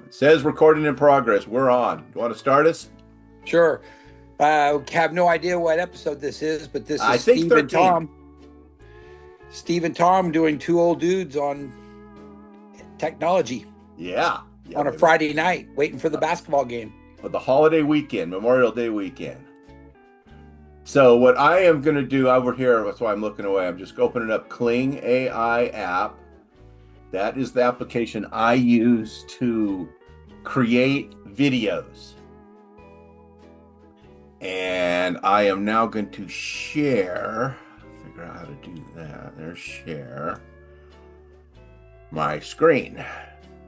It says recording in progress. We're on. You want to start us? Sure. Have no idea what episode this is, but this I is think Steve 13. and Tom. Steve and Tom doing two old dudes on technology Yeah. on a Friday night, waiting for the basketball game. For the holiday weekend, Memorial Day weekend. So what I am going to do over here, that's why I'm looking away. I'm just opening up Kling AI app. That is the application I use to create videos. And I am now going to share, figure out how to do that. There's share my screen.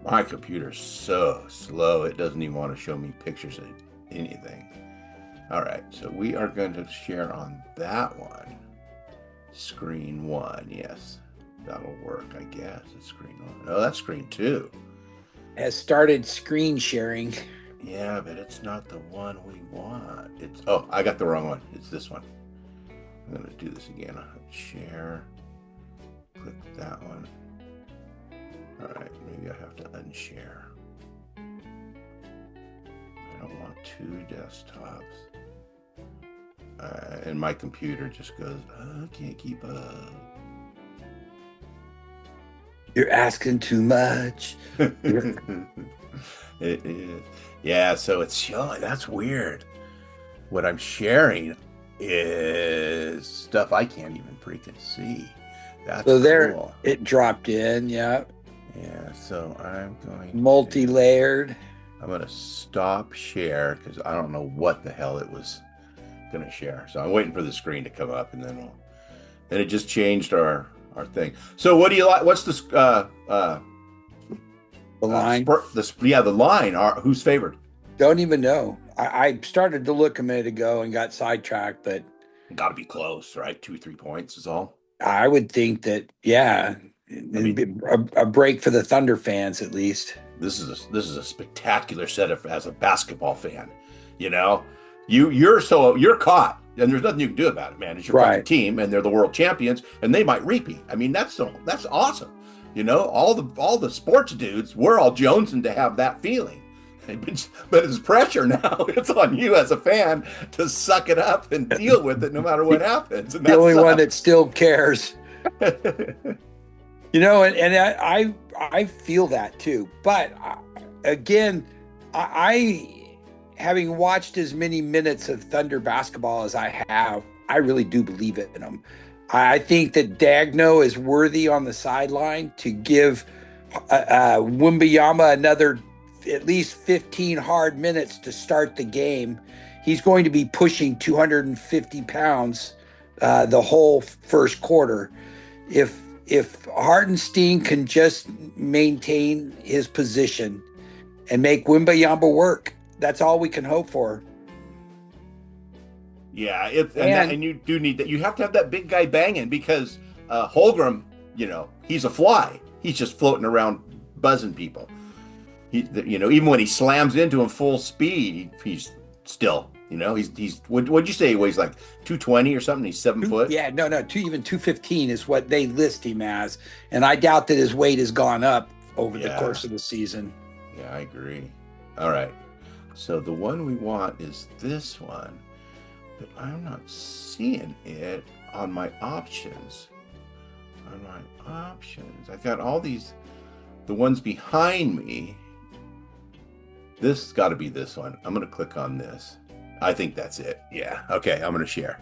My computer's so slow, it doesn't even want to show me pictures of anything. All right, so we are going to share on that one. Screen one, yes. That'll work, I guess. It's screen one. Oh, that's screen two. Has started screen sharing. Yeah, but it's not the one we want. Oh, I got the wrong one. It's this one. I'm going to do this again. Share. Click that one. All right, maybe I have to unshare. I don't want two desktops. And my computer just goes, I can't keep up. You're asking too much. It is. Yeah, so it's showing. That's weird. What I'm sharing is stuff I can't even freaking see. That's so there cool. It dropped in, yeah. Yeah, so I'm going multi-layered. I'm going to stop share because I don't know what the hell it was going to share. So I'm waiting for the screen to come up, and then it just changed our thing. So what do you like? What's the line? The line. Who's favored? Don't even know. I started to look a minute ago and got sidetracked, but got to be close, right? 2-3 points is all. I would think that, yeah. A break for the Thunder fans, at least. This is a spectacular setup as a basketball fan. You know, you're caught, and there's nothing you can do about it, man. It's your fucking team, and they're the world champions, and they might repeat. I mean, that's awesome. You know, all the sports dudes, we're all jonesing to have that feeling. But it's pressure now. It's on you as a fan to suck it up and deal with it no matter what happens. And the only one that still cares. You know, and I feel that too. But again, I having watched as many minutes of Thunder basketball as I have, I really do believe it in them. I think that Dagno is worthy on the sideline to give Wembanyama another at least 15 hard minutes to start the game. He's going to be pushing 250 pounds the whole first quarter. If Hartenstein can just maintain his position and make Wembanyama work, that's all we can hope for. Yeah, and you do need that. You have to have that big guy banging because Holmgren, you know, he's a fly. He's just floating around buzzing people. Even when he slams into him full speed, he's still, you know, he's what'd you say he weighs, like 220 or something? He's 7 foot. Yeah, no, even 215 is what they list him as, and I doubt that his weight has gone up over the course of the season. Yeah, I agree. All right, so the one we want is this one, but I'm not seeing it on my options. I've got all these, the ones behind me. This has got to be this one. I'm going to click on this. I think that's it. Yeah. Okay. I'm going to share.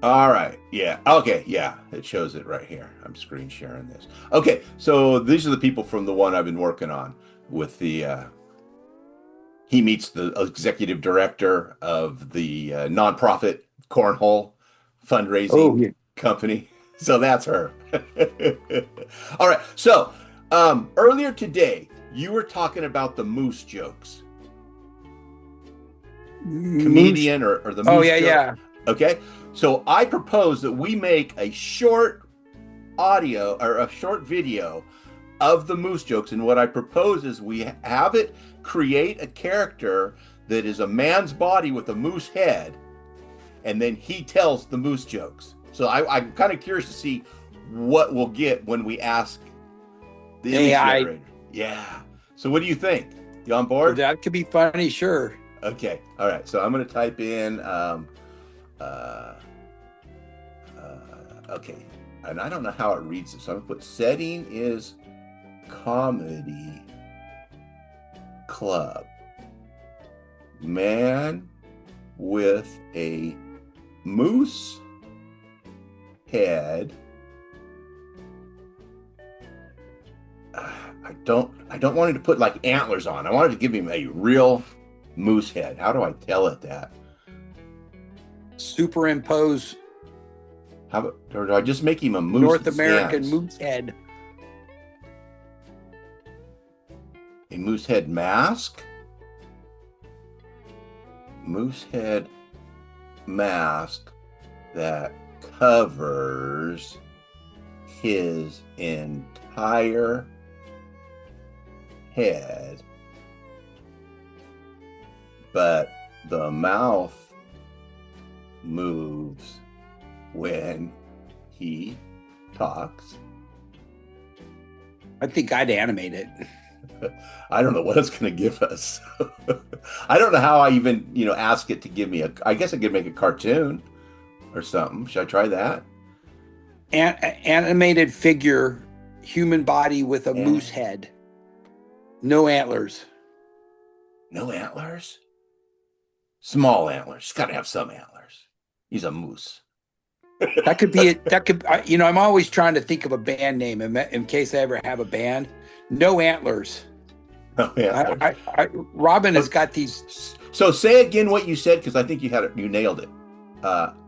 All right. Yeah. Okay. Yeah. It shows it right here. I'm screen sharing this. Okay. So these are the people from the one I've been working on with the, he meets the executive director of the nonprofit cornhole fundraising company. So that's her. All right. So, earlier today, you were talking about the Moose jokes. Comedian or the Moose joke. Yeah. Okay. So I propose that we make a short audio or a short video of the Moose jokes. And what I propose is we have it create a character that is a man's body with a moose head. And then he tells the Moose jokes. So I'm kind of curious to see what we'll get when we ask The image AI. generator. Yeah. So what do you think? You on Well, board? that could be funny, sure. Okay. All right. So I'm going to type in, okay. And I don't know how it reads this. So I'm going to put setting is comedy club. Man with a moose head. I don't want him to put like antlers on. I wanted to give him a real moose head. How do I tell it that? Superimpose How about, or do I just make him a moose? North that American stands? moose head. A moose head mask? Moose head mask that covers his entire head, but the mouth moves when he talks. I think I'd animate it. I don't know what it's going to give us. I don't know how I even, ask it to give me I guess I could make a cartoon or something. Should I try that? Animated figure, human body with a Yeah. moose head. No antlers. No antlers? Small antlers. He's got to have some antlers. He's a moose. That could be it. That could, I'm always trying to think of a band name in case I ever have a band. No antlers. No antlers. Robin has got these. So say again what you said, because I think you nailed it.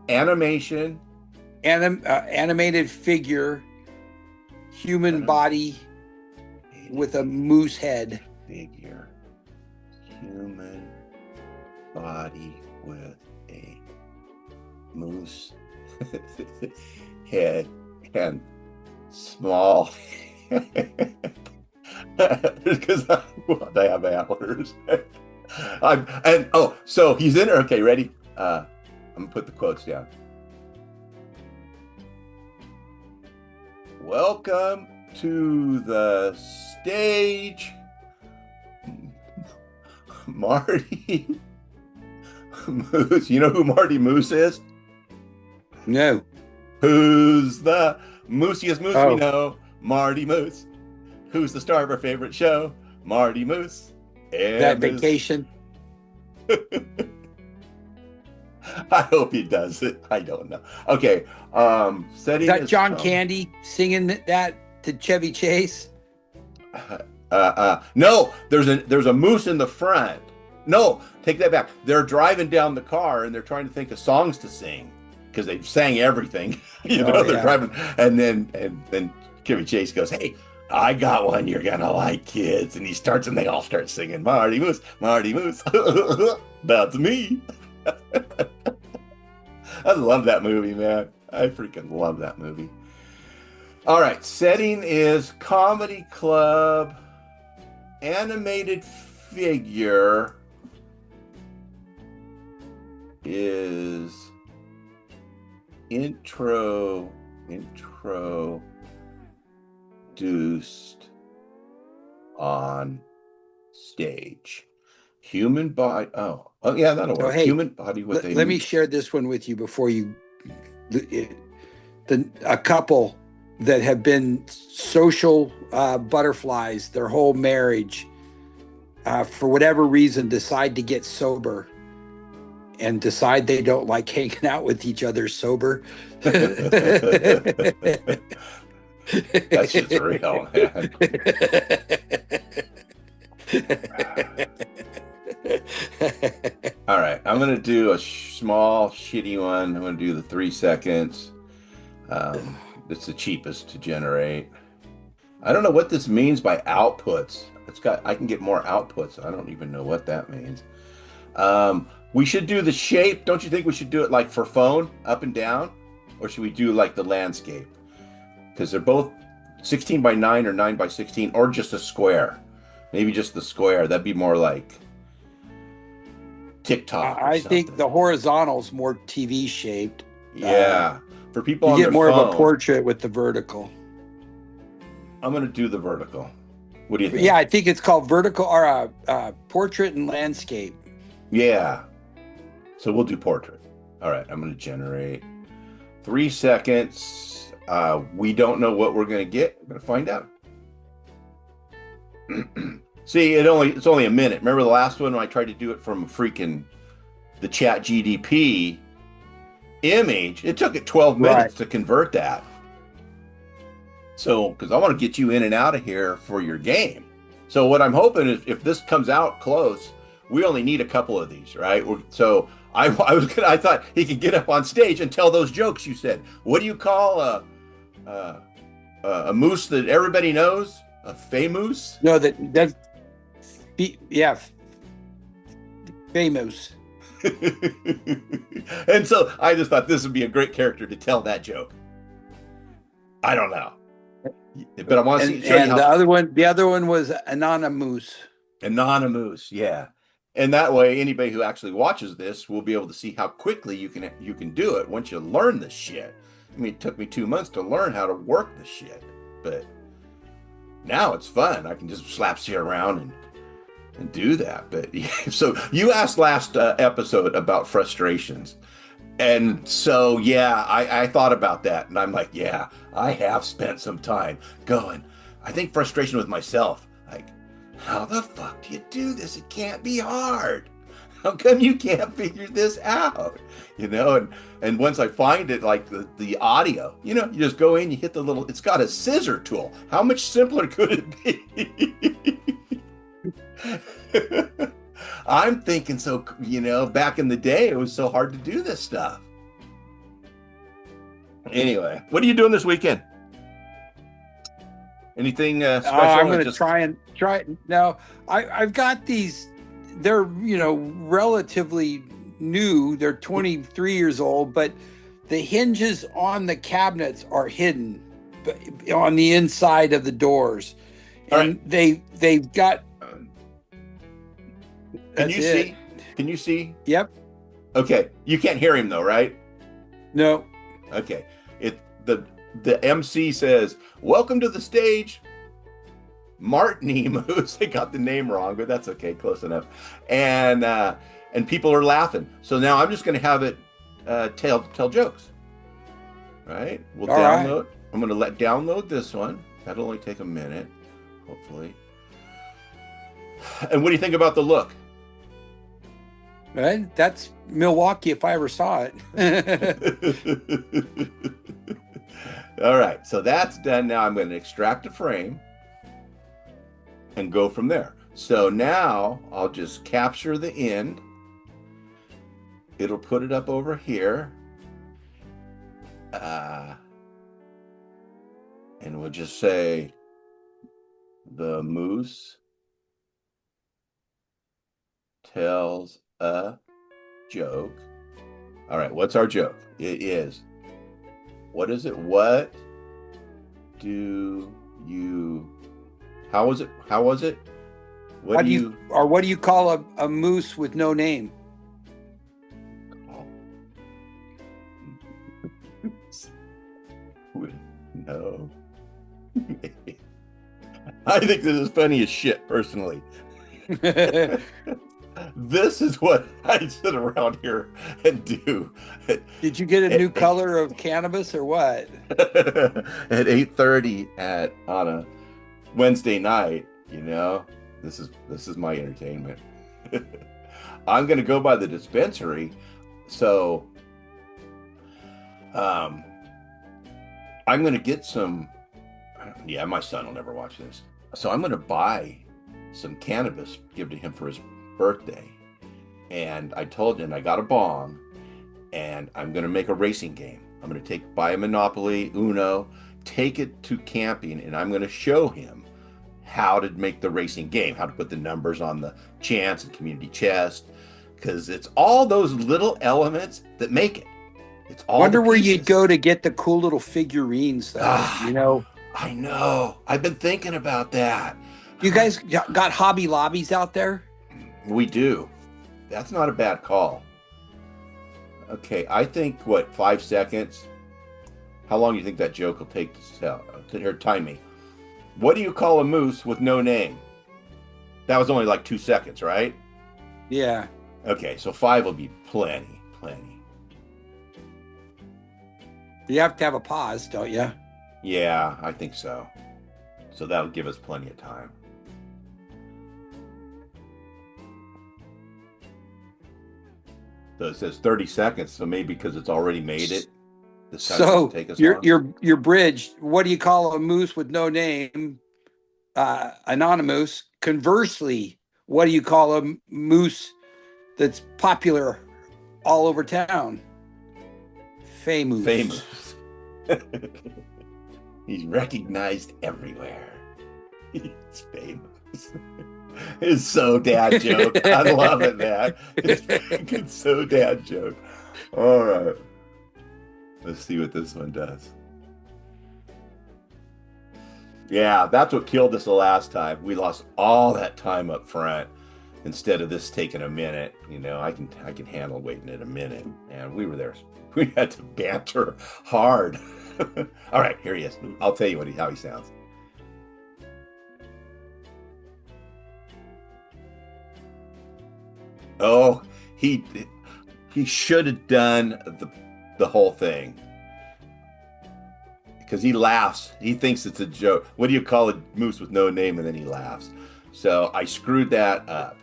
Animation. Animated figure, human body with a moose head. Figure. Human body with a moose head and small because they have antlers. So he's in there. Okay, ready? I'm gonna put the quotes down. Welcome to the stage, Marty Moose. You know who Marty Moose is? No. Who's the moosiest moose Oh. we know? Marty Moose. Who's the star of our favorite show? Marty Moose. And That vacation. I hope he does it. I don't know. Okay. Setting Is that is John Candy singing that to Chevy Chase? No, there's a moose in the front. No, take that back. They're driving down the car and they're trying to think of songs to sing because they've sang everything. They're Yeah. driving, and then Chevy Chase goes, "Hey, I got one you're gonna like, kids," and he starts, and they all start singing, "Marty Moose, Marty Moose." That's me. I love that movie, man. I freaking love that movie. All right, setting is comedy club, animated figure is introduced on stage. Human body. Oh yeah, that'll work. hey, Human body with a. Let me share this one with you before you. A couple that have been social butterflies their whole marriage, for whatever reason, decide to get sober and decide they don't like hanging out with each other sober. That shit's real, man. All right, I'm gonna do a small, shitty one. I'm gonna do the 3 seconds. It's the cheapest to generate. I don't know what this means by outputs. I can get more outputs. I don't even know what that means. We should do the shape. Don't you think we should do it like for phone, up and down? Or should we do like the landscape? Because they're both 16 by 9 or 9 by 16, or just a square. Maybe just the square. That'd be more like TikTok. I think the horizontal's more TV shaped. Yeah. For people You on get their more phone, of a portrait with the vertical. I'm gonna do the vertical. What do you think? Yeah, I think it's called vertical or portrait and landscape. Yeah. So we'll do portrait. All right. I'm gonna generate 3 seconds. We don't know what we're gonna get. We're gonna find out. See, it's only a minute. Remember the last one when I tried to do it from freaking the Chat GDP image? It took it 12 minutes to convert that. So, because I want to get you in and out of here for your game. So what I'm hoping is if this comes out close, we only need a couple of these, right? So I thought he could get up on stage and tell those jokes you said. What do you call a moose that everybody knows? A famous? No, that's yeah, famous. And so I just thought this would be a great character to tell that joke. I don't know, but I want to show you how. The other one was Anonymous. Anonymous, yeah. And that way, anybody who actually watches this will be able to see how quickly you can do it once you learn this shit. I mean, it took me 2 months to learn how to work this shit, but now it's fun. I can just slap shit around and do that. But so you asked last episode about frustrations. And so, yeah, I thought about that. And I'm like, yeah, I have spent some time going, I think frustration with myself. Like, how the fuck do you do this? It can't be hard. How come you can't figure this out? You know, and once I find it, like the audio, you know, you just go in, you hit the little, it's got a scissor tool. How much simpler could it be? I'm thinking, so, you know, back in the day, it was so hard to do this stuff. Anyway, what are you doing this weekend? Anything special? I'm going to try it. Now, I've got these, they're, you know, relatively new. They're 23 years old, but the hinges on the cabinets are hidden on the inside of the doors. And they've got... Can you see? Can you see? Yep. Okay. You can't hear him though, right? No. Okay. The MC says, "Welcome to the stage, Martin Emus." They got the name wrong, but that's okay, close enough. And people are laughing. So now I'm just going to have it tell jokes. Right? We'll download. Right. I'm going to download this one. That'll only take a minute, hopefully. And what do you think about the look? Right? That's Milwaukee if I ever saw it. All right, so that's done. Now I'm going to extract a frame and go from there. So now I'll just capture the end. It'll put it up over here. And we'll just say the moose tells a joke. All right, what's our joke? It is, what is it? What do you, how was it? What do you call a moose with no name? No. I think this is funny as shit, personally. This is what I sit around here and do. Did you get a new color of cannabis or what? At 8:30 on a Wednesday night, you know, this is my entertainment. I'm gonna go by the dispensary, so I'm gonna get some. Yeah, my son will never watch this, so I'm gonna buy some cannabis, give to him for his birthday. And I told him I got a bong and I'm going to make a racing game. I'm going to buy a Monopoly, Uno, take it to camping, and I'm going to show him how to make the racing game, how to put the numbers on the chance and community chest, because it's all those little elements that make it. It's all. Wonder where you'd go to get the cool little figurines, though. You know. I know. I've been thinking about that. You guys got Hobby Lobbies out there? We do. That's not a bad call. Okay, I think, 5 seconds? How long do you think that joke will take to tell? Here, time me. What do you call a moose with no name? That was only like 2 seconds, right? Yeah. Okay, so 5 will be plenty, plenty. You have to have a pause, don't you? Yeah, I think so. So that'll give us plenty of time. So it says 30 seconds, so maybe because it's already made it, this time doesn't So take us your long. your bridge. What do you call a moose with no name? Anonymous. Conversely, what do you call a moose that's popular all over town? Famous. Famous. He's recognized everywhere. He's famous. It's so dad joke. I love it, man. It's so dad joke. All right. Let's see what this one does. Yeah, that's what killed us the last time. We lost all that time up front instead of this taking a minute. I can handle waiting in a minute. And we were there. We had to banter hard. All right, here he is. I'll tell you how he sounds. Oh, he should have done the whole thing. Because he laughs. He thinks it's a joke. What do you call a moose with no name? And then he laughs. So I screwed that up.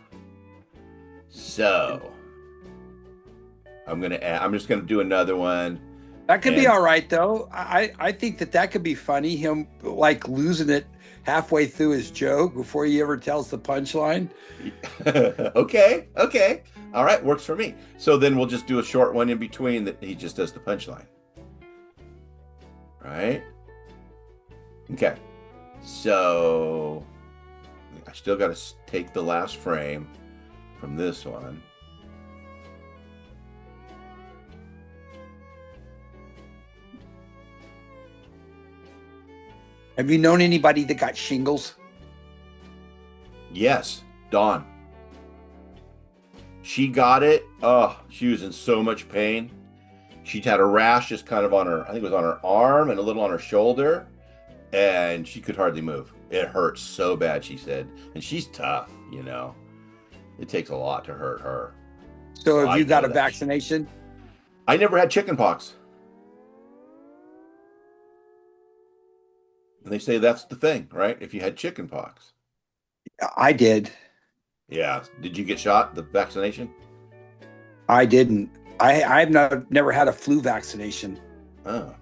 So I'm just gonna do another one. That could be all right, though. I think that could be funny. Him like losing it halfway through his joke before he ever tells the punchline. Okay. All right, works for me. So then we'll just do a short one in between that he just does the punchline. Right? Okay. So I still got to take the last frame from this one. Have you known anybody that got shingles? Yes, Dawn. She got it. Oh, she was in so much pain. She had a rash just kind of on her, I think it was on her arm and a little on her shoulder, and she could hardly move. It hurt so bad, she said. And she's tough, It takes a lot to hurt her. So have you got a vaccination? I never had chickenpox. And they say that's the thing, right? If you had chickenpox. I did. Yeah. Did you get shot, the vaccination? I didn't. I've never had a flu vaccination. Oh.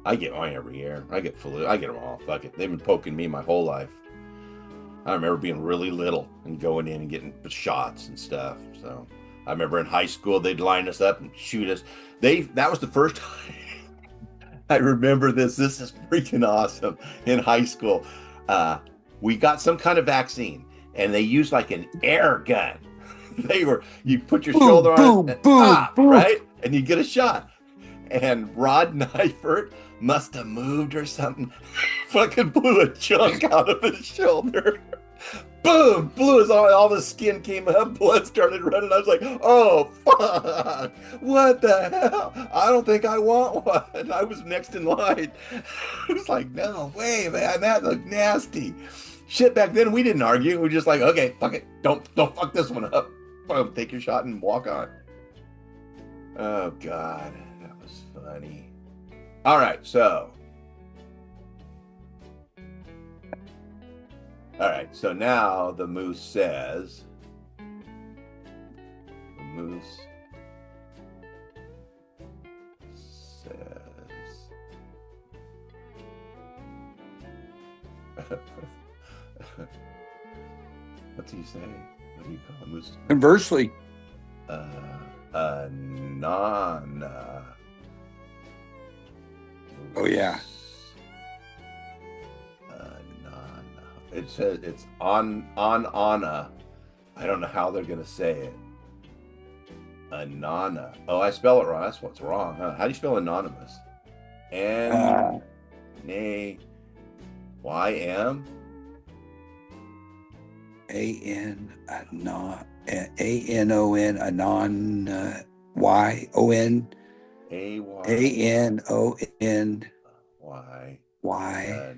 I get mine every year. I get flu. I get them all. Fuck it. They've been poking me my whole life. I remember being really little and going in and getting shots and stuff. So I remember in high school, they'd line us up and shoot us. That was the first time. I remember this. This is freaking awesome. In high school, we got some kind of vaccine, and they used like an air gun. You put your shoulder on it, right, and you get a shot. And Rod Neifert must have moved or something. Fucking blew a chunk out of his shoulder. Boom! Blew his all the skin came up, blood started running. I was like, oh, fuck! What the hell? I don't think I want one. I was next in line. I was like, no way, man, that looked nasty. Shit, back then we didn't argue. We were just like, okay, fuck it. Don't fuck this one up. Take your shot and walk on. Oh, God. That was funny. All right, so. All right, so now the moose says, what's he say? What do you call a moose? Conversely. Nana. Oh, yeah. It says it's on Anna. I don't know how they're gonna say it. Anana. Oh, I spell it wrong. That's what's wrong, huh? How do you spell anonymous? N-A-Y-M? A-N-O-N, Anon, Y-O-N, A-N-O-N, Y. Y.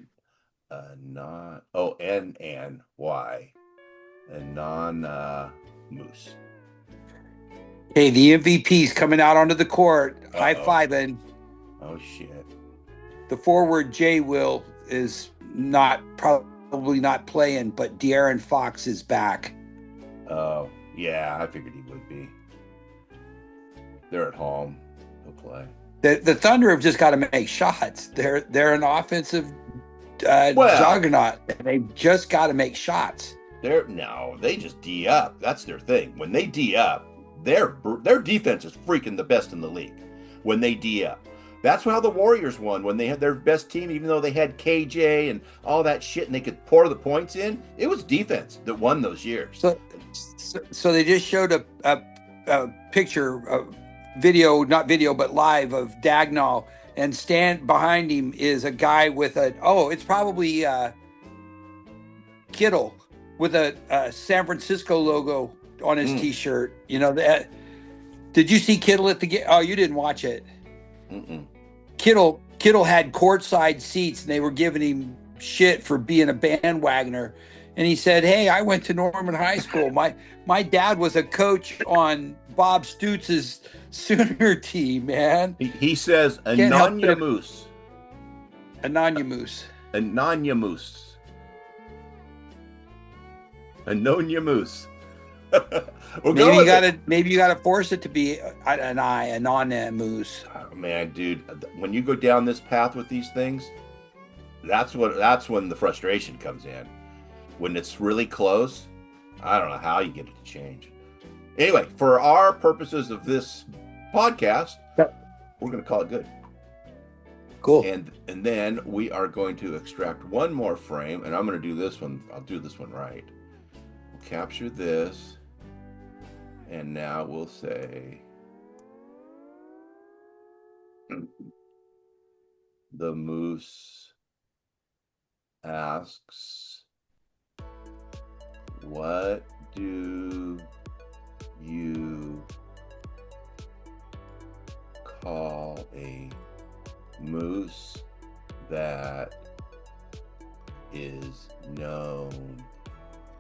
N-Y, and non-moose. Hey, the MVP's coming out onto the court, high-fiving. Oh, shit. The forward, Jay Will, is probably not playing, but De'Aaron Fox is back. Oh, yeah, I figured he would be. They're at home. He'll play. The Thunder have just got to make shots. They're an offensive juggernaut. They've just got to make shots. They just D up. That's their thing. When they D up, their defense is freaking the best in the league. When they D up, that's how the Warriors won. When they had their best team, even though they had KJ and all that shit, and they could pour the points in, it was defense that won those years. So they just showed a picture, not video, but live of Dagnall, and stand behind him is a guy with it's probably Kittle with a San Francisco logo on his T-shirt. You know that. Did you see Kittle at the game? Oh, you didn't watch it. Mm-mm. Kittle had courtside seats, and they were giving him shit for being a bandwagoner. And he said, "Hey, I went to Norman High School. My dad was a coach on Bob Stutz's Sooner team, man." He says Ananya Moose. Ananya Moose. Ananya Moose. Anonia Moose. Maybe you gotta force it to be an Ananya Moose. Oh, man, dude, when you go down this path with these things, that's when the frustration comes in. When it's really close, I don't know how you get it to change. Anyway, for our purposes of this podcast, we're going to call it good. Cool. And then we are going to extract one more frame, and I'm going to do this one. I'll do this one right. We'll capture this, and now we'll say the moose asks, "What do you call a moose that is known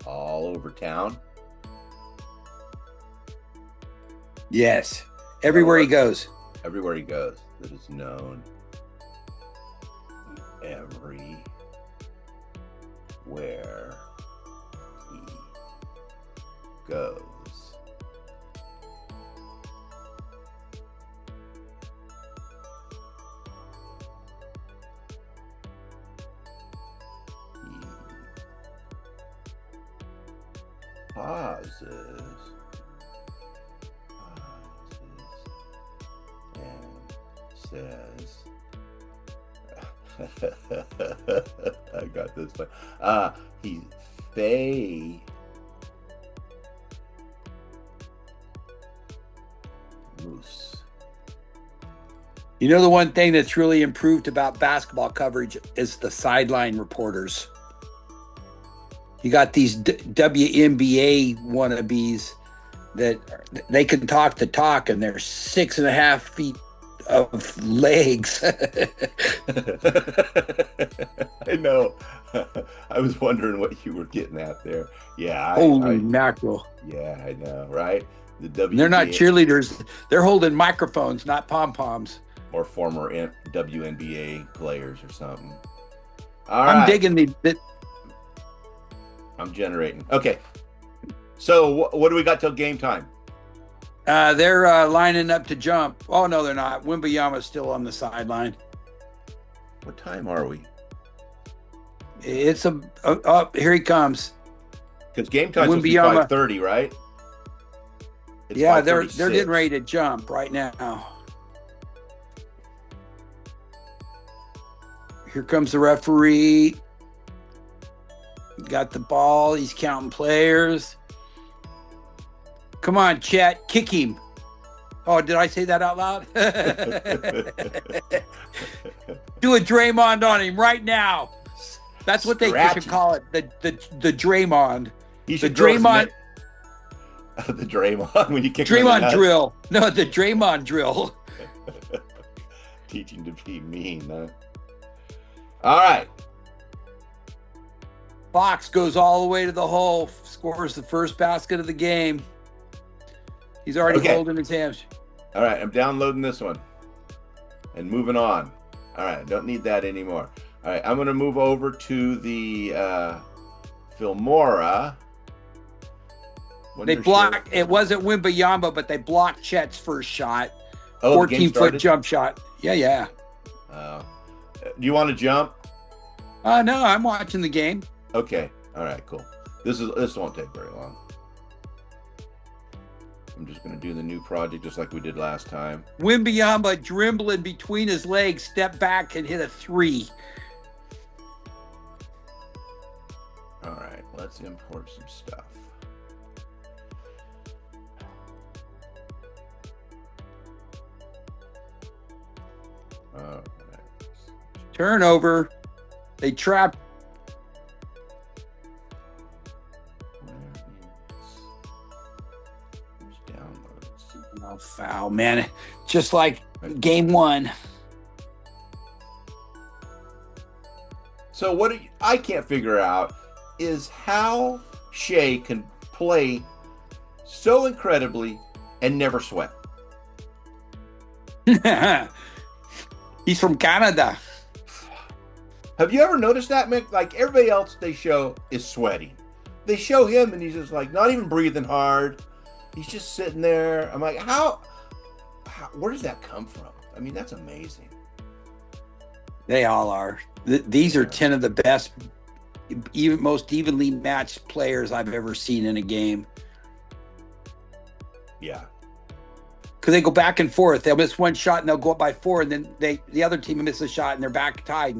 all over town?" Yes. Everywhere he goes. Everywhere he goes. That is known everywhere he goes. He pauses and says, I got this one. He's moose. You know, the one thing that's really improved about basketball coverage is the sideline reporters. You got these WNBA wannabes that they can talk the talk, and they're 6.5 feet of legs. I know. I was wondering what you were getting at there. Yeah. Holy mackerel. Yeah, I know, right? They're not cheerleaders. They're holding microphones, not pom-poms. Or former WNBA players or something. I'm digging I'm generating. Okay. So what do we got till game time? They're lining up to jump. Oh, no, they're not. Wembanyama's still on the sideline. What time are we? It's here he comes. Because game time is 5:30, right? It's yeah, they're getting ready to jump right now. Here comes the referee. Got the ball. He's counting players. Come on, Chet. Kick him. Oh, did I say that out loud? Do a Draymond on him right now. That's what they should call it. The Draymond. The Draymond. The Draymond when you kick Draymond drill. No, the Draymond drill. Teaching to be mean, huh? All right. Fox goes all the way to the hole, scores the first basket of the game. He's already holding his hands. All right, I'm downloading this one and moving on. All right, don't need that anymore. All right, I'm going to move over to the Filmora. They blocked. It wasn't Wimbayama, but they blocked Chet's first shot. Oh, 14-foot jump shot. Yeah. Do you want to jump? No, I'm watching the game. Okay. All right, cool. This won't take very long. I'm just going to do the new project just like we did last time. Wimbayama dribbling between his legs, step back and hit a 3. All right, let's import some stuff. All right. Turnover. They trapped. Oh, foul, man. Just like game 1. So I can't figure out is how Shea can play so incredibly and never sweat. He's from Canada. Have you ever noticed that, Mick? Like everybody else they show is sweating. They show him and he's just like not even breathing hard. He's just sitting there. I'm like, how where does that come from? I mean, that's amazing. They all are. These are 10 of the best, most evenly matched players I've ever seen in a game. Yeah. Because they go back and forth. They'll miss one shot and they'll go up by 4, and then the other team misses a shot and they're back tied.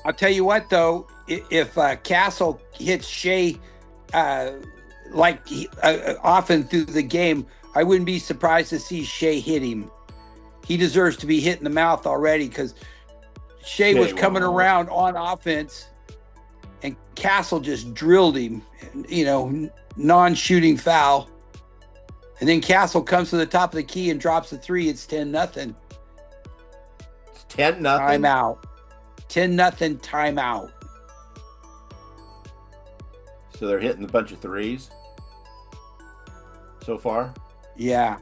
I'll tell you what, though, if Castle hits Shea often through the game, I wouldn't be surprised to see Shea hit him. He deserves to be hit in the mouth already because Shea was coming around on offense and Castle just drilled him, non-shooting foul. And then Castle comes to the top of the key and drops a 3. It's 10-0. It's 10-0. Timeout. 10-0 timeout. So they're hitting a bunch of 3s so far? Yeah.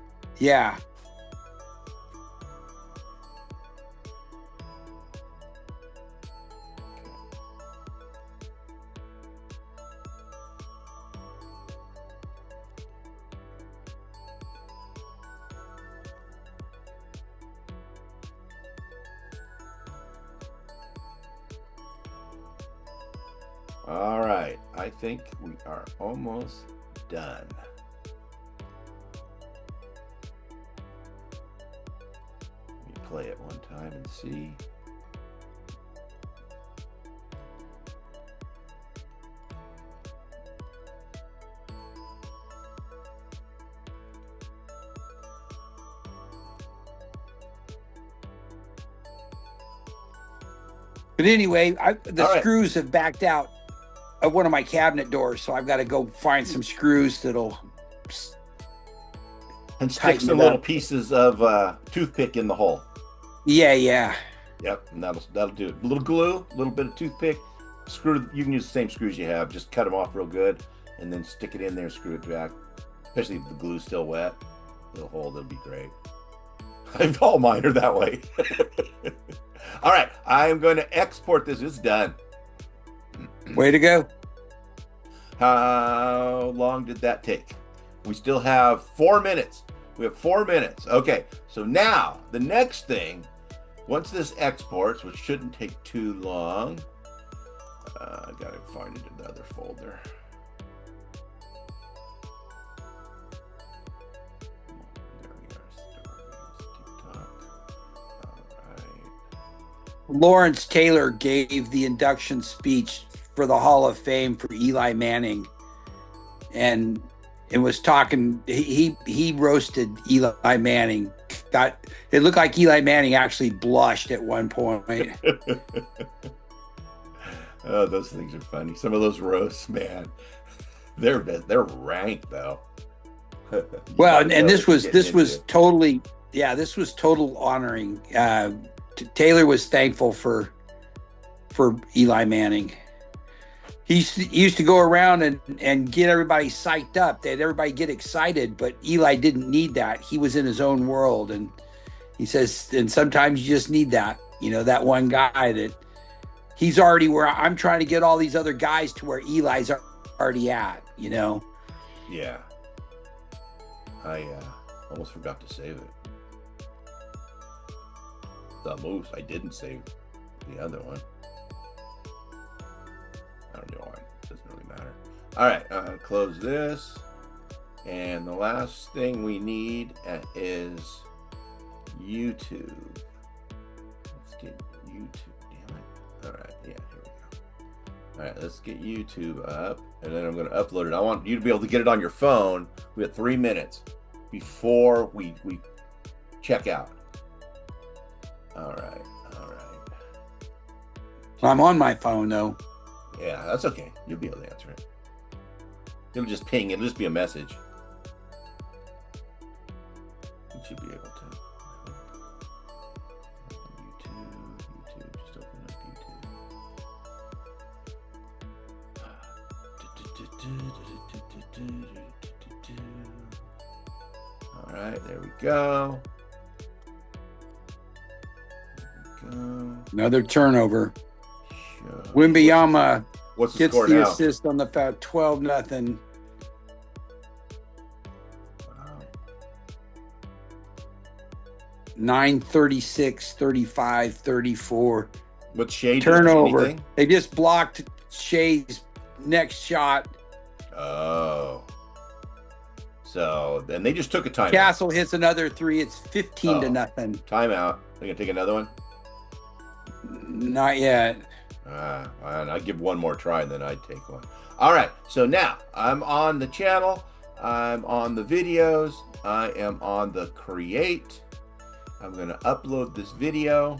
All right, I think we are almost done. Let me play it one time and see. But anyway, the screws have backed out of one of my cabinet doors, so I've got to go find some screws that'll and stick some little pieces of toothpick in the hole. Yeah. Yep, and that'll do it. A little glue, a little bit of toothpick. Screw. You can use the same screws you have. Just cut them off real good, and then stick it in there and screw it back. Especially if the glue's still wet, little hole. That'll be great. All mine are that way. All right, I am going to export this. It's done. Way to go. How long did that take? We still have 4 minutes. We have 4 minutes. Okay, so now the next thing, once this exports, which shouldn't take too long, I gotta find it in the other folder. There we are. All right. Lawrence Taylor gave the induction speech for the Hall of Fame for Eli Manning, and it was talking. He roasted Eli Manning got. It looked like Eli Manning actually blushed at one point. Oh, those things are funny. Some of those roasts, man, they're rank though. Well, and this was totally, yeah, this was total honoring. Taylor was thankful for Eli Manning. He used to go around and get everybody psyched up. That everybody get excited, but Eli didn't need that. He was in his own world, and he says, and sometimes you just need that. That one guy that he's already where I'm trying to get all these other guys to where Eli's already at. Yeah. I almost forgot to save it. The moose. I didn't save the other one. I don't know why. It doesn't really matter. All right. Close this. And the last thing we need is YouTube. Let's get YouTube. Damn it. All right. Yeah, here we go. All right. Let's get YouTube up. And then I'm going to upload it. I want you to be able to get it on your phone. We have 3 minutes before we check out. All right. I'm on my phone though. Yeah, that's okay. You'll be able to answer it. It'll just ping. It'll just be a message. You should be able to. YouTube. Just open up YouTube. All right, there we go. Another turnover. Wimbyama What's the gets score the now? assist on the foul. 12-0. Wow. 9:36, 35, 34. What's Shea doing? Turnover. Anything? They just blocked Shea's next shot. Oh. So then they just took a timeout. Castle hits another 3. It's 15-0. Timeout. They're gonna take another one. Not yet. And I'll give one more try, and then I'd take one. All right. So now I'm on the channel. I'm on the videos. I am on the create. I'm gonna upload this video.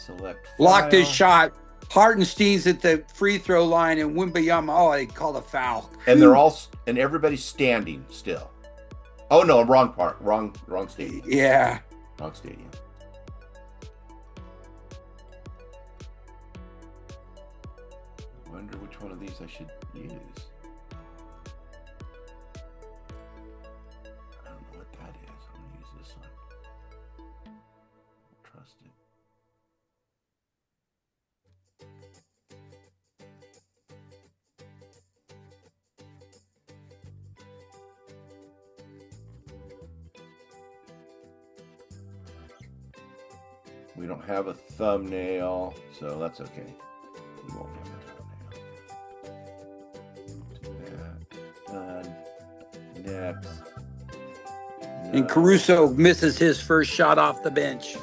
Select file. Blocked his shot. Hartenstein's at the free throw line, and Wimbyama. Oh, they called a foul. And everybody's standing still. Oh no, wrong part. Wrong stadium. Yeah. Wrong stadium. I wonder which one of these I should use. I don't know what that is. I'm gonna use this one. Trust it. We don't have a thumbnail, so that's okay. We won't have a thumbnail. Do that. Done. Next. And Caruso misses his first shot off the bench.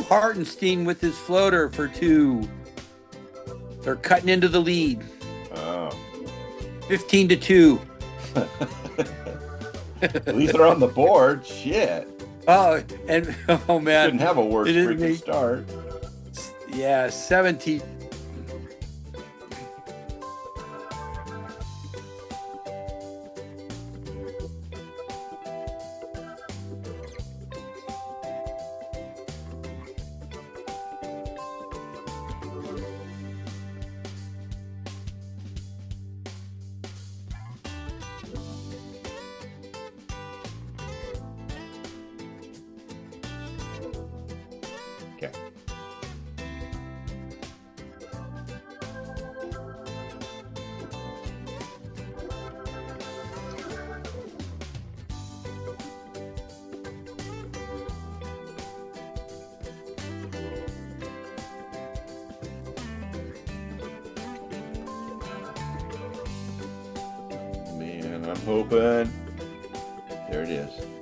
Hartenstein with his floater for 2. They're cutting into the lead. Oh. 15-2. At least they're on the board. Shit. Oh, and oh man. Didn't have a worse freaking start. Yeah, 17. Okay. I'm hoping. There it is.